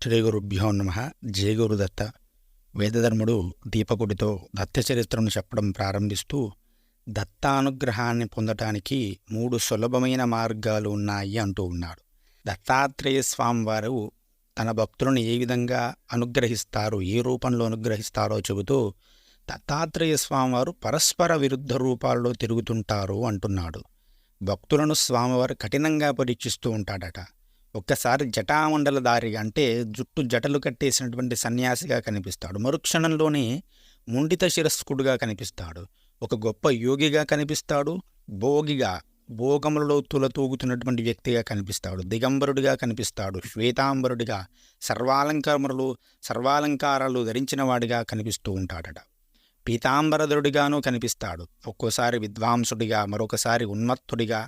శ్రీ గురుభ్యో నమ. జయ గురుదత్త. వేదధర్ముడు దీపకుడితో దత్త చరిత్రను చెప్పడం ప్రారంభిస్తూ, దత్తానుగ్రహాన్ని పొందటానికి 3 సులభమైన మార్గాలు ఉన్నాయి అంటూ ఉన్నాడు. దత్తాత్రేయ స్వామివారు తన భక్తులను ఏ విధంగా అనుగ్రహిస్తారు, ఏ రూపంలో అనుగ్రహిస్తారో చెబుతూ, దత్తాత్రేయ స్వామివారు పరస్పర విరుద్ధ రూపాల్లో తిరుగుతుంటారు అంటున్నాడు. భక్తులను స్వామివారు కఠినంగా పరీక్షిస్తూ ఉంటాడట. ఒక్కసారి జటామండలధారిగా, అంటే జటలు కట్టేసినటువంటి సన్యాసిగా కనిపిస్తాడు. మరుక్షణంలోనే ముండిత శిరస్కుడుగా కనిపిస్తాడు. ఒక గొప్ప యోగిగా కనిపిస్తాడు. భోగములలో తులతూగుతున్నటువంటి వ్యక్తిగా కనిపిస్తాడు. దిగంబరుడిగా కనిపిస్తాడు. శ్వేతాంబరుడిగా, సర్వాలంకారాలు ధరించిన వాడిగా కనిపిస్తూ ఉంటాడట. పీతాంబరధరుడిగానూ కనిపిస్తాడు. ఒక్కోసారి విద్వాంసుడిగా, మరొకసారి ఉన్మత్తుడిగా,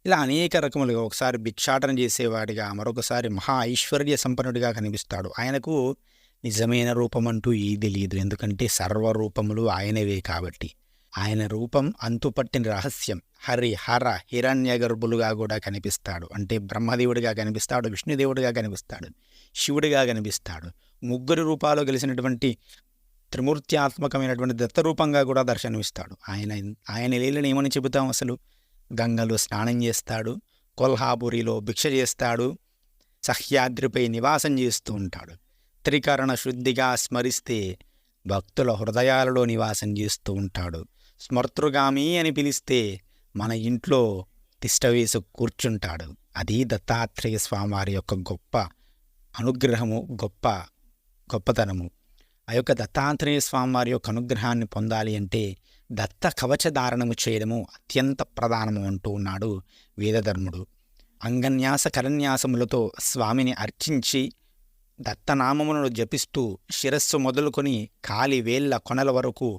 ఇలా అనేక రకములుగా, ఒకసారి భిక్షాటన చేసేవాడిగా, మరొకసారి మహా ఐశ్వర్య సంపన్నుడిగా కనిపిస్తాడు. ఆయనకు నిజమైన రూపం అంటూ ఏది లేదు, ఎందుకంటే సర్వరూపములు ఆయనవే కాబట్టి. ఆయన రూపం అంతుపట్టిన రహస్యం. హర హిరణ్య గర్భులుగా కూడా కనిపిస్తాడు. అంటే బ్రహ్మదేవుడిగా కనిపిస్తాడు, విష్ణుదేవుడిగా కనిపిస్తాడు, శివుడిగా కనిపిస్తాడు. 3 రూపాలు కలిసినటువంటి త్రిమూర్త్యాత్మకమైనటువంటి దత్తరూపంగా కూడా దర్శనమిస్తాడు. ఆయన లీలను ఏమని చెబుతాం అసలు? గంగలో స్నానం చేస్తాడు, కొల్హాపురిలో భిక్ష చేస్తాడు, సహ్యాద్రిపై నివాసం చేస్తూ ఉంటాడు. త్రికరణ శుద్ధిగా స్మరిస్తే భక్తుల హృదయాలలో నివాసం చేస్తూ ఉంటాడు. స్మర్తృగామి అని పిలిస్తే మన ఇంట్లో తిష్టవేసి కూర్చుంటాడు. అది దత్తాత్రేయ స్వామివారి యొక్క గొప్ప అనుగ్రహము, గొప్పతనము. ఆ యొక్క దత్తాత్రేయ స్వామివారి యొక్క అనుగ్రహాన్ని పొందాలి అంటే దత్త కవచధారణము చేయడము అత్యంత ప్రధానము అంటూ ఉన్నాడు వేదధర్ముడు. అంగన్యాస కరన్యాసములతో స్వామిని అర్చించి దత్తనామములను జపిస్తూ శిరస్సు మొదలుకొని కాలి వేళ్ల కొనల వరకు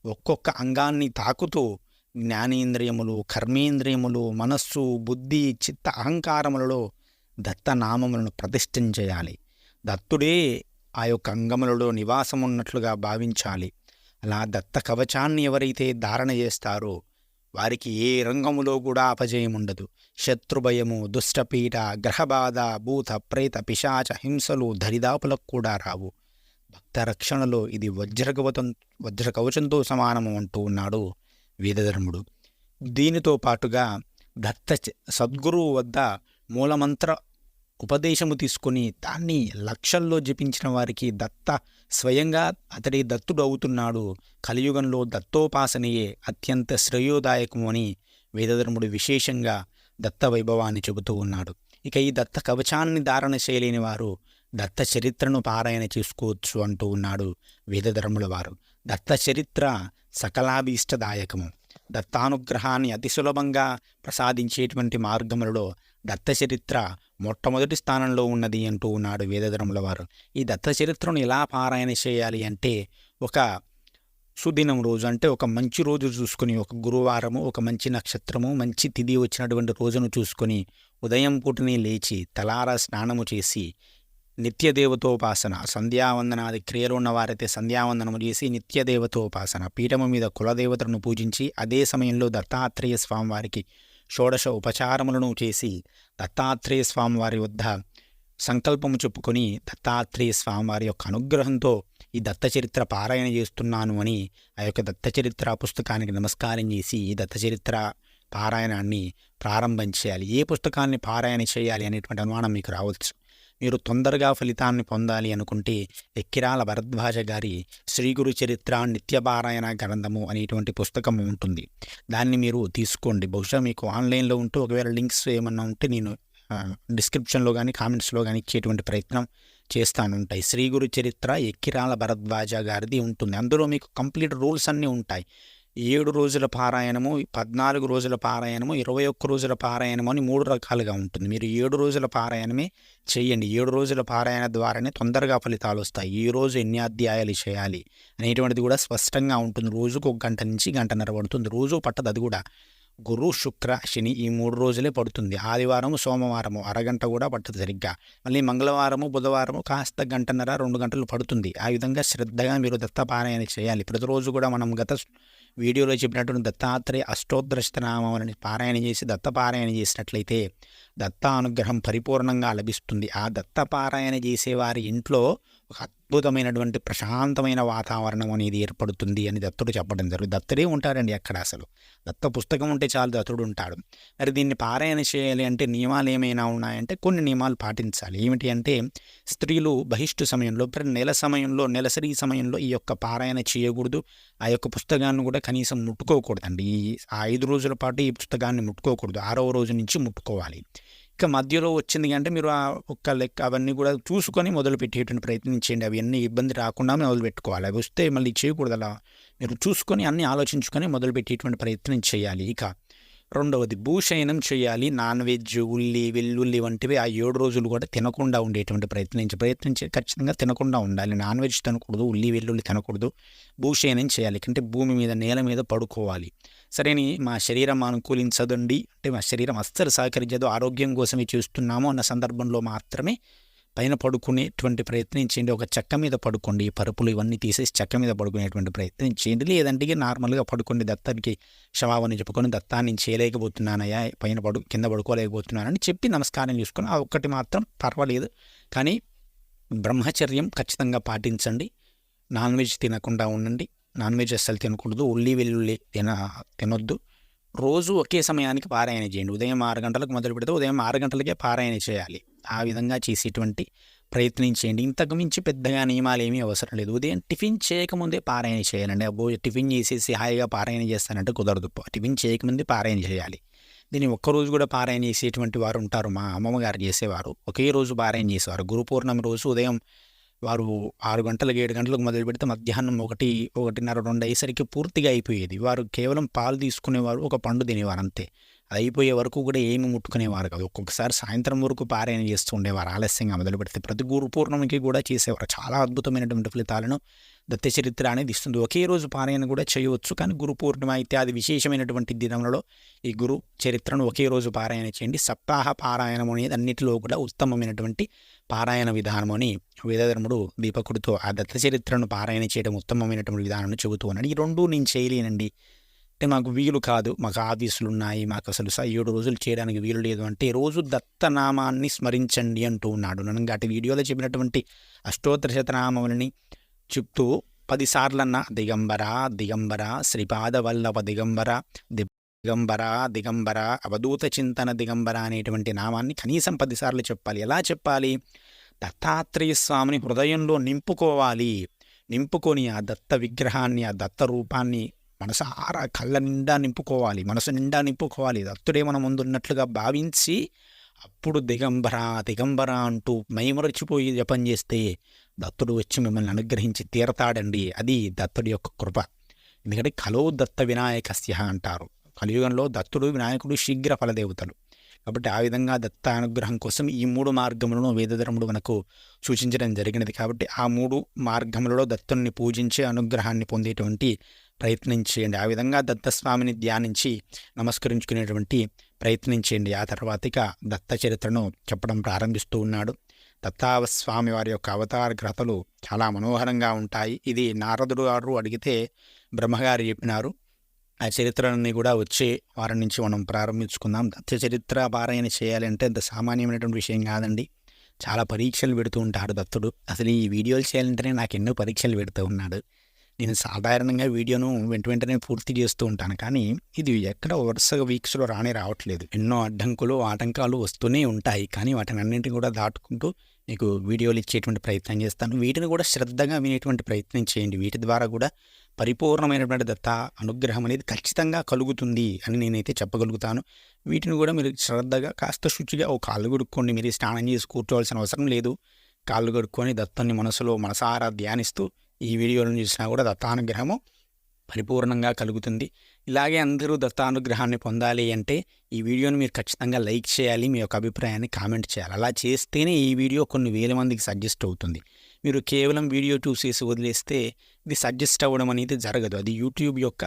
ఒక్కొక్క అంగాన్ని తాకుతూ జ్ఞానేంద్రియములు, కర్మేంద్రియములు, మనస్సు, బుద్ధి, చిత్త అహంకారములలో దత్తనామములను ప్రతిష్ఠించేయాలి. దత్తుడే ఆ యొక్క అంగములలో నివాసమున్నట్లుగా భావించాలి. అలా దత్త కవచాన్ని ఎవరైతే ధారణ చేస్తారో వారికి ఏ రంగములో కూడా అపజయం ఉండదు. శత్రుభయము, దుష్టపీఠ, గ్రహబాధ, భూత ప్రేత పిశాచ హింసలు దరిదాపులకు కూడా రావు. భక్త రక్షణలో ఇది వజ్రకవచంతో సమానము అంటూ ఉన్నాడు వేదధర్ముడు. దీనితో పాటుగా సద్గురువు వద్ద మూలమంత్ర ఉపదేశము తీసుకొని దాన్ని లక్షల్లో జపించిన వారికి దత్త స్వయంగా అతడి దత్తుడు అవుతున్నాడు. కలియుగంలో దత్తోపాసనయే అత్యంత శ్రేయోదాయకము అని వేదధర్ముడు విశేషంగా దత్త వైభవాన్ని చెబుతూ ఉన్నాడు. ఇక ఈ దత్త కవచాన్ని ధారణ చేయలేని వారు దత్త చరిత్రను పారాయణ చేసుకోవచ్చు అంటూ ఉన్నాడు వేదధర్ముల వారు. దత్త చరిత్ర సకలాభీష్టదాయకము. దత్తానుగ్రహాన్ని అతి సులభంగా ప్రసాదించేటువంటి మార్గములలో దత్త చరిత్ర మొట్టమొదటి స్థానంలో ఉన్నది అంటూ ఉన్నాడు వేదధర్ముల వారు. ఈ దత్త చరిత్రను ఎలా పారాయణ చేయాలి అంటే, ఒక సుదినం రోజు, అంటే ఒక మంచి రోజు చూసుకొని, ఒక గురువారము, ఒక మంచి నక్షత్రము, మంచి తిథి వచ్చినటువంటి రోజును చూసుకొని ఉదయం పూటనే లేచి తలారా స్నానము చేసి నిత్యదేవతోపాసన, సంధ్యావందనాది క్రియలు ఉన్నవారైతే సంధ్యావందనము చేసి నిత్యదేవతోపాసన, పీఠము మీద కులదేవతలను పూజించి అదే సమయంలో దత్తాత్రేయ స్వామివారికి షోడశ ఉపచారములను చేసి దత్తాత్రేయ స్వామివారి వద్ద సంకల్పము చెప్పుకొని దత్తాత్రేయ స్వామివారి యొక్క అనుగ్రహంతో ఈ దత్తచరిత్ర పారాయణ చేస్తున్నాను అని ఆ యొక్క దత్తచరిత్ర పుస్తకానికి నమస్కారం చేసి ఈ దత్తచరిత్ర పారాయణాన్ని ప్రారంభం చేయాలి. ఏ పుస్తకాన్ని పారాయణ చేయాలి అనేటువంటి అనుమానం మీకు రావచ్చు. మీరు తొందరగా ఫలితాన్ని పొందాలి అనుకుంటే ఎక్కిరాల భరద్వాజ గారి శ్రీ గురు చరిత్ర నిత్యపారాయణ గ్రంథము అనేటువంటి పుస్తకం ఉంటుంది. దాన్ని మీరు తీసుకోండి. బహుశా మీకు ఆన్లైన్లో ఉంటూ ఒకవేళ లింక్స్ ఏమన్నా ఉంటే నేను డిస్క్రిప్షన్లో కానీ కామెంట్స్లో కానీ ఇచ్చేటువంటి ప్రయత్నం చేస్తాను. ఉంటాయి. శ్రీ గురు చరిత్ర ఎక్కిరాల భరద్వాజ గారిది ఉంటుంది. అందులో మీకు కంప్లీట్ రూల్స్ అన్నీ ఉంటాయి. 7 రోజుల పారాయణము, 14 రోజుల పారాయణము, 21 రోజుల పారాయణము అని 3 రకాలుగా ఉంటుంది. మీరు 7 రోజుల పారాయణమే చేయండి. 7 రోజుల పారాయణ ద్వారానే తొందరగా ఫలితాలు వస్తాయి. ఈ రోజు ఎన్ని అధ్యాయాలు చేయాలి అనేటువంటిది కూడా స్పష్టంగా ఉంటుంది. రోజుకు 1 గంట నుంచి 1.5 గంట పడుతుంది. రోజు పట్టదు. అది కూడా గురు, శుక్ర, శని ఈ 3 రోజులే పడుతుంది. ఆదివారము, సోమవారము అరగంట కూడా పట్టదు సరిగ్గా. మళ్ళీ మంగళవారము, బుధవారము కాస్త 1.5 గంటన్నర 2 గంటలు పడుతుంది. ఆ విధంగా శ్రద్ధగా మీరు దత్త పారాయణ చేయాలి. ప్రతిరోజు కూడా మనం గత వీడియోలో చెప్పినటువంటి దత్తాత్రేయ అష్టోత్తర శతనామావళిని పారాయణ చేసి దత్త పారాయణ చేసినట్లయితే దత్త అనుగ్రహం పరిపూర్ణంగా లభిస్తుంది. ఆ దత్త పారాయణ చేసేవారి ఇంట్లో ఒక అద్భుతమైనటువంటి ప్రశాంతమైన వాతావరణం అనేది ఏర్పడుతుంది అని దత్తుడు చెప్పడం జరుగుతుంది. దత్తుడే ఉంటాడండి అక్కడ. అసలు దత్త పుస్తకం ఉంటే చాలు, దత్తుడు ఉంటాడు. మరి దీన్ని పారాయణ చేయాలి అంటే నియమాలు ఏమైనా ఉన్నాయంటే కొన్ని నియమాలు పాటించాలి. ఏమిటి అంటే స్త్రీలు బహిష్టు సమయంలో, నెల సమయంలో, నెలసరి సమయంలో ఈ యొక్క పారాయణ చేయకూడదు. ఆ యొక్క పుస్తకాన్ని కూడా కనీసం ముట్టుకోకూడదండి. ఆ 5 రోజుల పాటు ఈ పుస్తకాన్ని ముట్టుకోకూడదు. 6వ రోజు నుంచి ముట్టుకోవాలి. ఇక మధ్యలో వచ్చింది అంటే మీరు ఆ ఒక్క లెక్క అవన్నీ కూడా చూసుకొని మొదలుపెట్టేటువంటి ప్రయత్నం చేయండి. అవన్నీ ఇబ్బంది రాకుండా మొదలుపెట్టుకోవాలి. అవి వస్తే మళ్ళీ చేయకూడదు. అలా మీరు చూసుకొని అన్నీ ఆలోచించుకొని మొదలుపెట్టేటువంటి ప్రయత్నం చేయాలి. ఇక రెండవది భూశయనం చేయాలి. నాన్ వెజ్, ఉల్లి, వెల్లుల్లి వంటివి ఆ 7 రోజులు కూడా తినకుండా ఉండేటువంటి ప్రయత్నించి ఖచ్చితంగా తినకుండా ఉండాలి. నాన్ వెజ్ తినకూడదు, ఉల్లి, వెల్లుల్లి తినకూడదు. భూశయనం చేయాలి అంటే భూమి మీద, నేల మీద పడుకోవాలి. సరేని మా శరీరం అనుకూలించదండి అంటే మా శరీరం అస్సలు సహకరించదు, ఆరోగ్యం కోసమే చేస్తున్నాము అన్న సందర్భంలో మాత్రమే పైన పడుకునేటువంటి ప్రయత్నం చేయండి. ఒక చెక్క మీద పడుకోండి. పరుపులు ఇవన్నీ తీసేసి చెక్క మీద పడుకునేటువంటి ప్రయత్నం చేయండి. లేదంటే నార్మల్గా పడుకోండి. దత్తానికి క్షమాపణ చెప్పుకొని, దత్తా నేను చేయలేకపోతున్నానయ్యా, కింద పడుకోలేకపోతున్నానని చెప్పి నమస్కారం చేసుకొని ఆ ఒక్కటి మాత్రం పర్వాలేదు. కానీ బ్రహ్మచర్యం ఖచ్చితంగా పాటించండి. నాన్ వెజ్ తినకుండా ఉండండి. నాన్ వెజ్ అస్సలు తినకూడదు. ఉల్లి, వెల్లుల్లి తినొద్దు. రోజు ఒకే సమయానికి పారాయణ చేయండి. ఉదయం 6 గంటలకు మొదలు పెడితే ఉదయం 6 గంటలకే పారాయణ చేయాలి. ఆ విధంగా చేసేటువంటి ప్రయత్నం చేయండి. ఇంతకు మించి పెద్దగా నియమాలు ఏమీ అవసరం లేదు. ఉదయం టిఫిన్ చేయకముందే పారాయణ చేయాలండి. అబ్బో టిఫిన్ చేసేసి హాయిగా పారాయణ చేస్తానంటే కుదరదు. టిఫిన్ చేయకముందే పారాయణ చేయాలి. దీన్ని ఒక్కరోజు కూడా పారాయణ చేసేటువంటి వారు ఉంటారు. మా అమ్మమ్మగారు చేసేవారు. ఒకే రోజు పారాయణ చేసేవారు. గురు పౌర్ణమి రోజు ఉదయం వారు 6 గంటలకు 7 గంటలకు మొదలు పెడితే మధ్యాహ్నం 1, 1:30, 2 అయ్యేసరికి పూర్తిగా అయిపోయేది. వారు కేవలం పాలు తీసుకునేవారు, ఒక పండు తినేవారు అంతే. అది అయిపోయే వరకు కూడా ఏమి ముట్టుకునేవారు కాదు. ఒక్కొక్కసారి సాయంత్రం వరకు పారాయణ చేస్తూ ఉండేవారు. ఆలస్యంగా మొదలు పెడితే ప్రతి గురు పూర్ణమికి కూడా చేసేవారు. చాలా అద్భుతమైనటువంటి ఫలితాలను దత్త చరిత్ర అనేది ఇస్తుంది. ఒకే రోజు పారాయణ కూడా చేయవచ్చు. కానీ గురు పూర్ణిమ అయితే అది విశేషమైనటువంటి దినంలో ఈ గురు చరిత్రను ఒకే రోజు పారాయణ చేయండి. సప్తాహ పారాయణం అనేది అన్నిటిలో కూడా ఉత్తమమైనటువంటి పారాయణ విధానం అని వేదధర్ముడు దీపకుడితో ఆ దత్త చరిత్రను పారాయణ చేయడం ఉత్తమమైనటువంటి విధానాన్ని చెబుతూ ఉన్నాడు. ఈ 2 నేను చేయలేనండి అంటే మాకు వీలు కాదు, మాకు ఆఫీసులు ఉన్నాయి, మాకు అసలు 7 రోజులు చేయడానికి వీలు లేదు అంటే రోజు దత్తనామాన్ని స్మరించండి అంటూ ఉన్నాడు. నన్ను అటు వీడియోలో చెప్పినటువంటి అష్టోత్తర శతనామములని చెప్తూ 10 సార్లన్నా దిగంబర దిగంబర శ్రీపాద వల్లభ దిగంబర దిగంబర దిగంబర అవధూత చింతన దిగంబర అనేటువంటి నామాన్ని కనీసం 10 సార్లు చెప్పాలి. ఎలా చెప్పాలి? దత్తాత్రేయ స్వామిని హృదయంలో నింపుకొని ఆ దత్త విగ్రహాన్ని, ఆ దత్త రూపాన్ని మనసారా కళ్ళ నిండా నింపుకోవాలి, మనసు నిండా నింపుకోవాలి. దత్తుడే మన ముందున్నట్లుగా భావించి అప్పుడు దిగంబర దిగంబర అంటూ మైమరచిపోయి జపం చేస్తే దత్తుడు వచ్చి మిమ్మల్ని అనుగ్రహించి తీరతాడండి. అది దత్తుడి యొక్క కృప. ఎందుకంటే కలో దత్త వినాయకస్య అంటారు. కలియుగంలో దత్తుడు, వినాయకుడు శీఘ్ర ఫలదేవతలు. కాబట్టి ఆ విధంగా దత్త అనుగ్రహం కోసం ఈ 3 మార్గములను వేదధర్ముడు మనకు సూచించడం జరిగినది. కాబట్టి ఆ 3 మార్గములలో దత్తుని పూజించి అనుగ్రహాన్ని పొందేటువంటి ప్రయత్నం చేయండి. ఆ విధంగా దత్తస్వామిని ధ్యానించి నమస్కరించుకునేటువంటి ప్రయత్నం చేయండి. ఆ తర్వాత ఇక దత్త చరిత్రను చెప్పడం ప్రారంభిస్తూ ఉన్నాడు. దత్తాస్వామి వారి యొక్క అవతార గ్రతలు చాలా మనోహరంగా ఉంటాయి. ఇది నారదుడు గారు అడిగితే బ్రహ్మగారు చెప్పినారు. ఆ చరిత్రలన్నీ కూడా వచ్చే వారం నుంచి మనం ప్రారంభించుకుందాం. దత్త చరిత్ర పారాయణ చేయాలంటే అంత సామాన్యమైనటువంటి విషయం కాదండి. చాలా పరీక్షలు పెడుతూ ఉంటాడు దత్తుడు. అసలు ఈ వీడియోలు చేయాలంటేనే నాకు ఎన్నో పరీక్షలు పెడుతూ ఉన్నాడు. నేను సాధారణంగా వీడియోను వెంటనే పూర్తి చేస్తూ ఉంటాను. కానీ ఇది ఎక్కడ వరుసగా వీక్స్లో రావట్లేదు. ఎన్నో అడ్డంకులు, ఆటంకాలు వస్తూనే ఉంటాయి. కానీ వాటిని అన్నింటినీ కూడా దాటుకుంటూ మీకు వీడియోలు ఇచ్చేటువంటి ప్రయత్నం చేస్తాను. వీటిని కూడా శ్రద్ధగా వినేటువంటి ప్రయత్నం చేయండి. వీటి ద్వారా కూడా పరిపూర్ణమైనటువంటి దత్త అనుగ్రహం అనేది ఖచ్చితంగా కలుగుతుంది అని నేనైతే చెప్పగలుగుతాను. వీటిని కూడా మీరు శ్రద్ధగా కాస్త శుచిగా ఓ కాళ్ళు కడుక్కోండి. మీరు స్నానం చేసి కూర్చోవాల్సిన అవసరం లేదు. కాళ్ళు కడుక్కొని దత్తుని మనసారా ధ్యానిస్తూ ఈ వీడియోలను చూసినా కూడా దత్తానుగ్రహము పరిపూర్ణంగా కలుగుతుంది. ఇలాగే అందరూ దత్తానుగ్రహాన్ని పొందాలి అంటే ఈ వీడియోని మీరు ఖచ్చితంగా లైక్ చేయాలి. మీ యొక్క అభిప్రాయాన్ని కామెంట్ చేయాలి. అలా చేస్తేనే ఈ వీడియో కొన్ని వేల మందికి సజెస్ట్ అవుతుంది. మీరు కేవలం వీడియో చూసేసి వదిలేస్తే ఇది సజెస్ట్ అవ్వడం అనేది జరగదు. అది యూట్యూబ్ యొక్క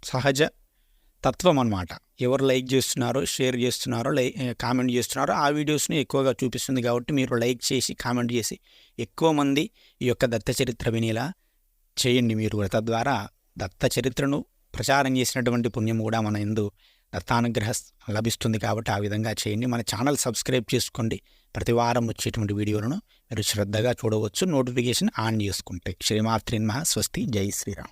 సహజ తత్వం అన్నమాట. ఎవరు లైక్ చేస్తున్నారో, షేర్ చేస్తున్నారో, కామెంట్ చేస్తున్నారో ఆ వీడియోస్ని ఎక్కువగా చూపిస్తుంది. కాబట్టి మీరు లైక్ చేసి కామెంట్ చేసి ఎక్కువ మంది ఈ యొక్క దత్త చరిత్ర వినేలా చేయండి. మీరు తద్వారా దత్త చరిత్రను ప్రచారం చేసినటువంటి పుణ్యం కూడా మన యందు దత్తానుగ్రహ లభిస్తుంది. కాబట్టి ఆ విధంగా చేయండి. మన ఛానల్ సబ్స్క్రైబ్ చేసుకోండి. ప్రతి వారం వచ్చేటువంటి వీడియోలను మీరు శ్రద్ధగా చూడవచ్చు, నోటిఫికేషన్ ఆన్ చేసుకుంటే. శ్రీమాత్రే నమః. స్వస్తి. జై శ్రీరామ్.